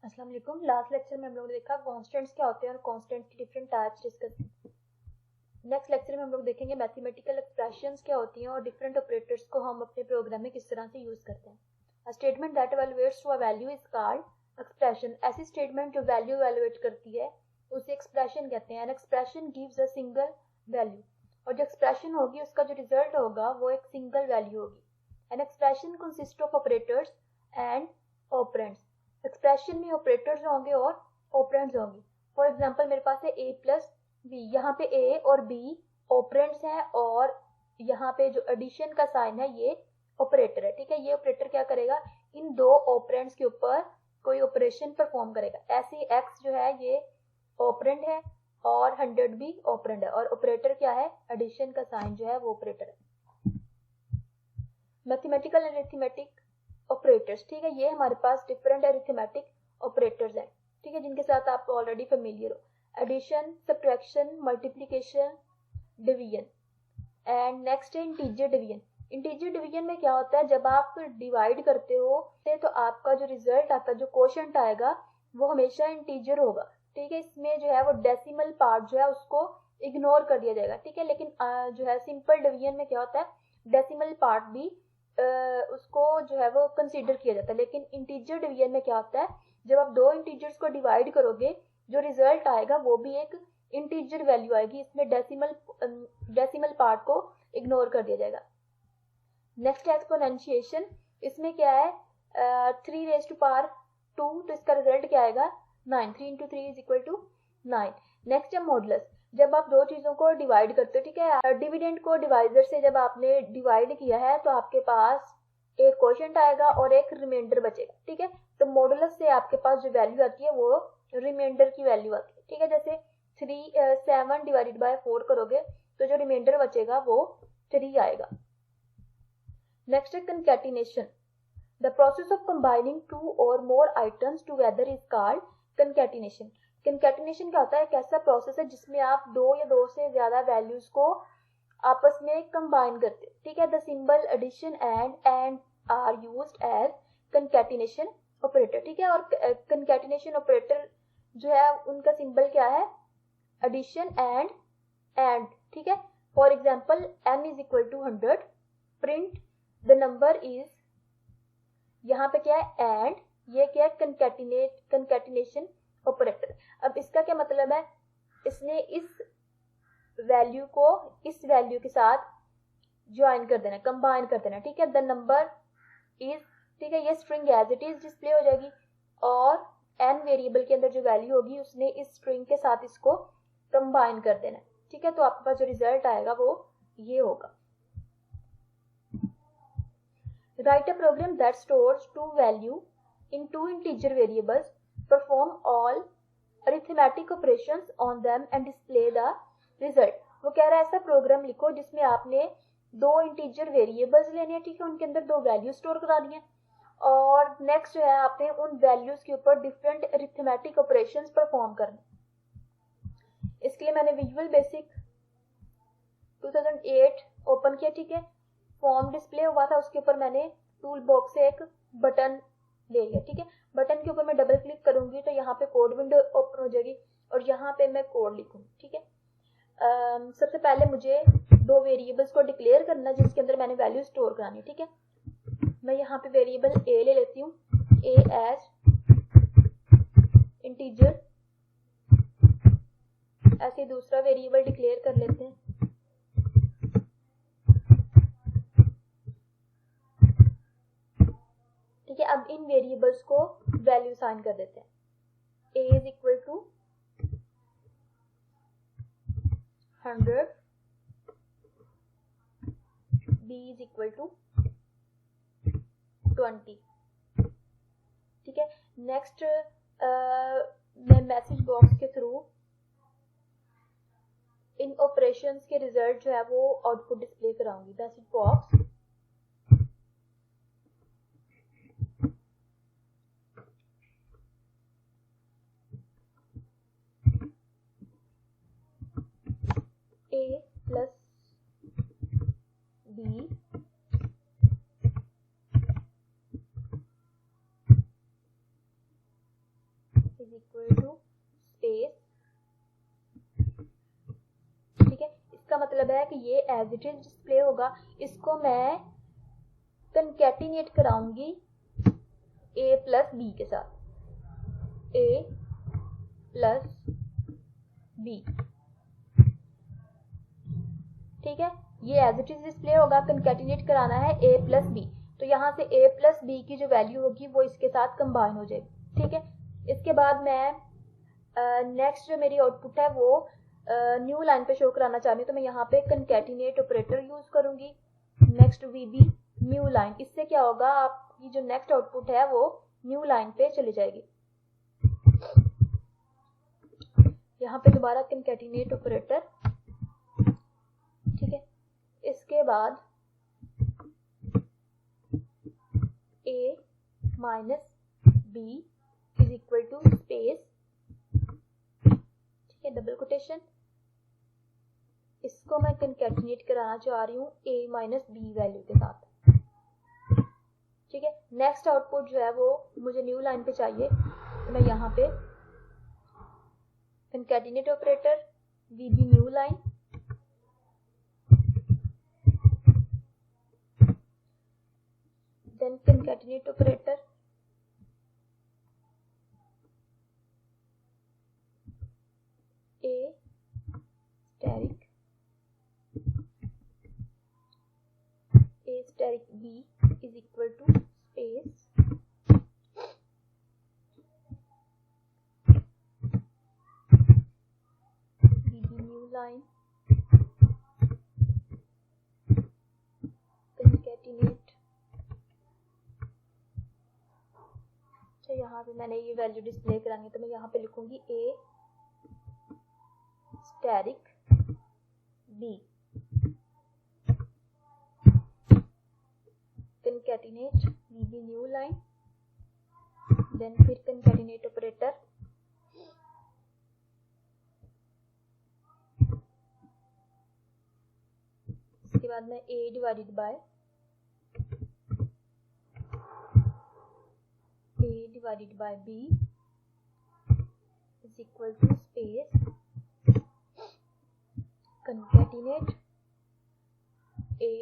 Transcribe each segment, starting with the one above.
अस्सलाम वालेकुम। Last lecture में हम लोगों ने देखा कॉन्स्टेंट्स क्या होते हैं और कॉन्स्टेंट्स की डिफरेंट टाइप्स डिस्कस की। नेक्स्ट लेक्चर में हम लोग देखेंगे मैथमेटिकल एक्सप्रेशंस क्या होती हैं और डिफरेंट ऑपरेटर्स को हम अपने प्रोग्राम में किस तरह से यूज करते हैं। A statement that evaluates to a value is called expression. ऐसी स्टेटमेंट जो वैल्यू इवैल्यूएट करती है उसे एक्सप्रेशन कहते हैं। An expression gives a single value, और जो एक्सप्रेशन होगी उसका जो रिजल्ट होगा वो एक सिंगल वैल्यू होगी। An expression consist of operators and operands. Expression में ऑपरेटर्स होंगे और ऑपरेंड्स होंगे। फॉर एग्जांपल मेरे पास है a प्लस बी, यहाँ पे a और b ऑपरेंड्स हैं और यहाँ पे जो एडिशन का साइन है ये ऑपरेटर है। ठीक है, ये ऑपरेटर क्या करेगा, इन दो ऑपरेंड्स के ऊपर कोई ऑपरेशन परफॉर्म करेगा। ऐसे x जो है ये ऑपरेंड है और 100 भी ऑपरेंड है, और ऑपरेटर क्या है, एडिशन का साइन जो है वो ऑपरेटर है। मैथमेटिकल एंड अरिथमेटिक ऑपरेटर्स, ठीक है, ये हमारे पास डिफरेंट अरिथमेटिक ऑपरेटर्स हैं, ठीक है, जिनके साथ आप ऑलरेडी फेमिलियर हो। Addition, subtraction, multiplication, division. And next है इंटीजर डिवीजन। इंटीजर डिवीजन में क्या होता है, जब आप डिवाइड करते हो तो आपका जो रिजल्ट आता है, जो क्वोशंट आएगा वो हमेशा इंटीजर होगा। ठीक है, इसमें जो है वो डेसिमल पार्ट जो है उसको इग्नोर कर दिया जाएगा। ठीक है, लेकिन जो है सिंपल डिवीजन में क्या होता है, डेसिमल पार्ट भी उसको जो है वो कंसीडर किया जाता है। लेकिन इंटीजर डिवीजन में क्या होता है, जब आप दो इंटीजर्स को डिवाइड करोगे जो रिजल्ट आएगा वो भी एक इंटीजर वैल्यू आएगी। इसमें डेसिमल पार्ट को इग्नोर कर दिया जाएगा। नेक्स्ट है एक्सपोनेंशिएशन। इसमें क्या है, 3 रेज टू पावर 2, तो इसका रिजल्ट क्या आएगा 9। 3 into 3 is equal to 9। Next है मॉडुलस। जब आप दो चीजों को डिवाइड करते हो, ठीक है, डिविडेंड को डिवाइजर से जब आपने डिवाइड किया है तो आपके पास एक क्वोशिएंट आएगा और एक रिमाइंडर बचेगा। ठीक है, तो मॉडुलस से आपके पास जो वैल्यू आती है वो रिमाइंडर की वैल्यू आती है। ठीक है, जैसे 7 डिवाइडेड बाय 4 करोगे तो जो रिमाइंडर बचेगा वो 3 आएगा। नेक्स्ट है concatenation. The process of combining 2 और मोर items together is called concatenation. Concatenation क्या होता है, एक ऐसा प्रोसेस है जिसमें आप दो या दो से ज्यादा वैल्यूज को आपस में कंबाइन करते हैं। ठीक है, the symbol addition and are used as concatenation operator. ठीक है, और कंकैटिनेशन ऑपरेटर जो है उनका सिंबल क्या है, एडिशन एंड। ठीक है, for example n is equal to 100, print the number is, यहाँ पे क्या है एंड, ये क्या है कंकैटिनेशन ऑपरेटर। अब इसका क्या मतलब है, इसने इस वैल्यू को इस वैल्यू के साथ ज्वाइन कर देना, कंबाइन कर देना। ठीक है, द नंबर इज, ठीक है, ये string as it is display हो जाएगी और n वेरिएबल के अंदर जो वैल्यू होगी उसने इस स्ट्रिंग के साथ इसको कंबाइन कर देना। ठीक है, तो आपके पास जो रिजल्ट आएगा वो ये होगा। Write a program that stores two value in two integer variables, perform all arithmetic operations on them and display the result। वो कह रहा है ऐसा प्रोग्राम लिखो जिसमें आपने दो इंटीजर वेरिएबल्स लेने हैं, ठीक है, उनके अंदर दो वैल्यू स्टोर करानी है और नेक्स्ट जो है आपने उन वैल्यूज के ऊपर डिफरेंट अरिथमेटिक ऑपरेशंस परफॉर्म करने। इसके लिए मैंने विजुअल बेसिक 2008 ओपन किया। ठीक है, फॉर्म डिस्प्ले हुआ था, उसके ऊपर मैंने टूल बॉक्स से एक बटन ले लिया। ठीक है, बटन के ऊपर मैं डबल क्लिक करूंगी तो यहाँ पे कोड विंडो ओपन हो जाएगी और यहाँ पे मैं कोड लिखूंगी। ठीक है, सबसे पहले मुझे दो वेरिएबल्स को डिक्लेयर करना जिसके अंदर मैंने वैल्यू स्टोर करानी है। ठीक है, मैं यहाँ पे वेरिएबल a ले लेती हूँ, a एज इंटीजर। ऐसे दूसरा वेरिएबल डिक्लेयर कर लेते हैं, ठीक है। अब इन वेरिएबल्स को वैल्यू साइन कर देते हैं। a is equal to 100, b is equal to 20। ठीक है, नेक्स्ट मैं मैसेज बॉक्स के थ्रू इन ऑपरेशंस के रिजल्ट जो है वो आउटपुट डिस्प्ले कराऊंगी। Message box a plus b is equal to space, ठीक है। इसका मतलब है कि ये एज इट इज डिस्प्ले होगा। इसको मैं कंकैटिनेट कराऊंगी ए प्लस बी के साथ, ए प्लस बी, ठीक है। ये एज इट इज डिस्प्ले होगा, कंकैटिनेट कराना है ए प्लस बी, तो यहाँ से ए प्लस बी की जो वैल्यू होगी वो इसके साथ कंबाइन हो जाएगी, ठीक है। इसके बाद मैं नेक्स्ट जो मेरी आउटपुट है वो न्यू लाइन पे शो कराना चाह रही हूँ, तो मैं यहाँ पे कंकैटिनेट ऑपरेटर यूज करूंगी, नेक्स्ट वीबी न्यू लाइन। इससे क्या होगा, आपकी जो नेक्स्ट आउटपुट है वो न्यू लाइन पे चली जाएगी। यहाँ पे दोबारा कंकैटिनेट ऑपरेटर, ठीक है। इसके बाद a minus B is equal to space, ठीक है, डबल कोटेशन। इसको मैं कंकैटिनेट कराना चाह रही हूँ a माइनस बी वैल्यू के साथ, ठीक है। नेक्स्ट आउटपुट जो है वो मुझे न्यू लाइन पे चाहिए, तो मैं यहाँ पे concatenate operator VB new line, then concatenate operator A static B is equal to space, VB new line, concatenate. तो यहाँ पे मैंने ये वैल्यू डिस्प्ले करानी है, तो मैं यहाँ पे लिखूंगी a static b, concatenate VB new line, then फिर कंकैटिनेट ऑपरेटर इसके बाद मैं a divided by b is equal to space concatenate a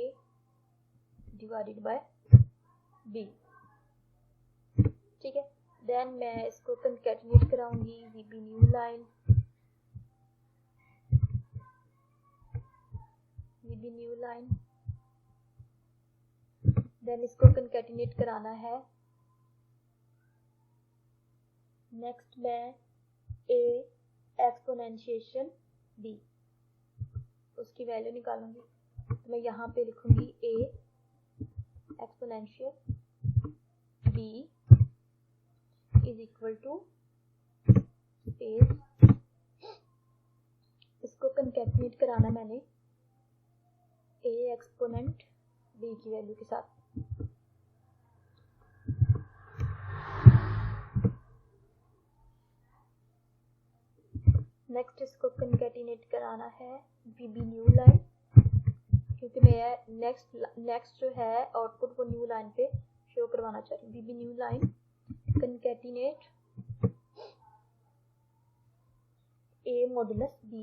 divided by b, ठीक है। देन मैं इसको कंकैटिनेट कराऊंगी VB new line, VB new line, then इसको कंकैटिनेट कराना है। नेक्स्ट मैं a एक्सपोनेंशिएशन b उसकी वैल्यू निकालूंगी, तो मैं यहाँ पे लिखूंगी a exponential b is equal to space, इसको कंकैटिनेट कराना मैंने a एक्सपोनेंट b की वैल्यू के साथ, नेक्स्ट इसको कंकैटिनेट कराना है वीबी न्यू लाइन, क्योंकि मैं नेक्स्ट जो है आउटपुट वो न्यू लाइन पे शो करवाना चाह रही हूँ। VB new line concatenate a modulus b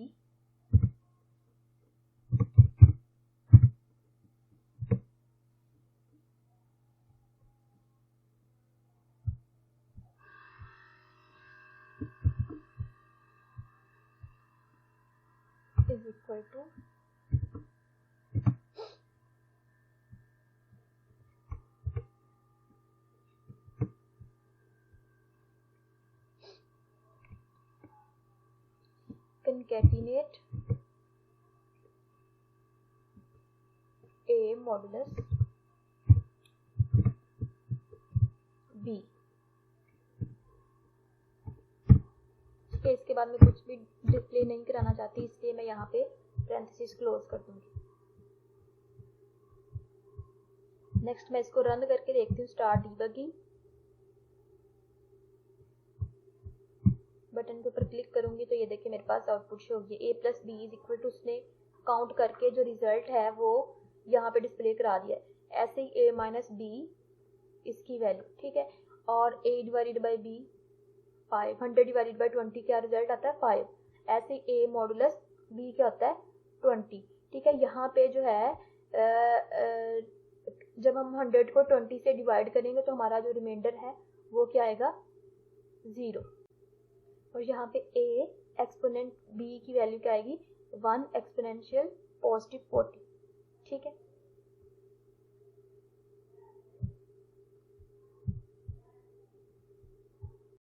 is equal to concatenate a modulus b। इसके बाद मैं कुछ भी डिस्प्ले नहीं कराना चाहती, इसलिए मैं यहाँ पे पैरेंथेसिस क्लोज कर दूंगी। नेक्स्ट मैं इसको रन करके देखती हूँ, स्टार्ट डीबगिंग बटन के ऊपर क्लिक करूंगी तो ये देखिए मेरे पास आउटपुट शो होगी a plus b is equal to, उसने काउंट करके जो रिजल्ट है वो यहाँ पे डिस्प्ले करा दिया है। ऐसे ही a माइनस बी इसकी वैल्यू, ठीक है, और a divided by b 5, 100 divided by 20 क्या रिजल्ट आता है 5। ऐसे ए मॉडुलस बी क्या होता है 20। ठीक है, यहाँ पे जो है जब हम 100 को 20 से डिवाइड करेंगे तो हमारा जो रिमाइंडर है वो क्या आएगा 0। और यहाँ पे ए एक्सपोनेंट बी की वैल्यू क्या आएगी 1 एक्सपोनेंशियल पॉजिटिव 40। ठीक है,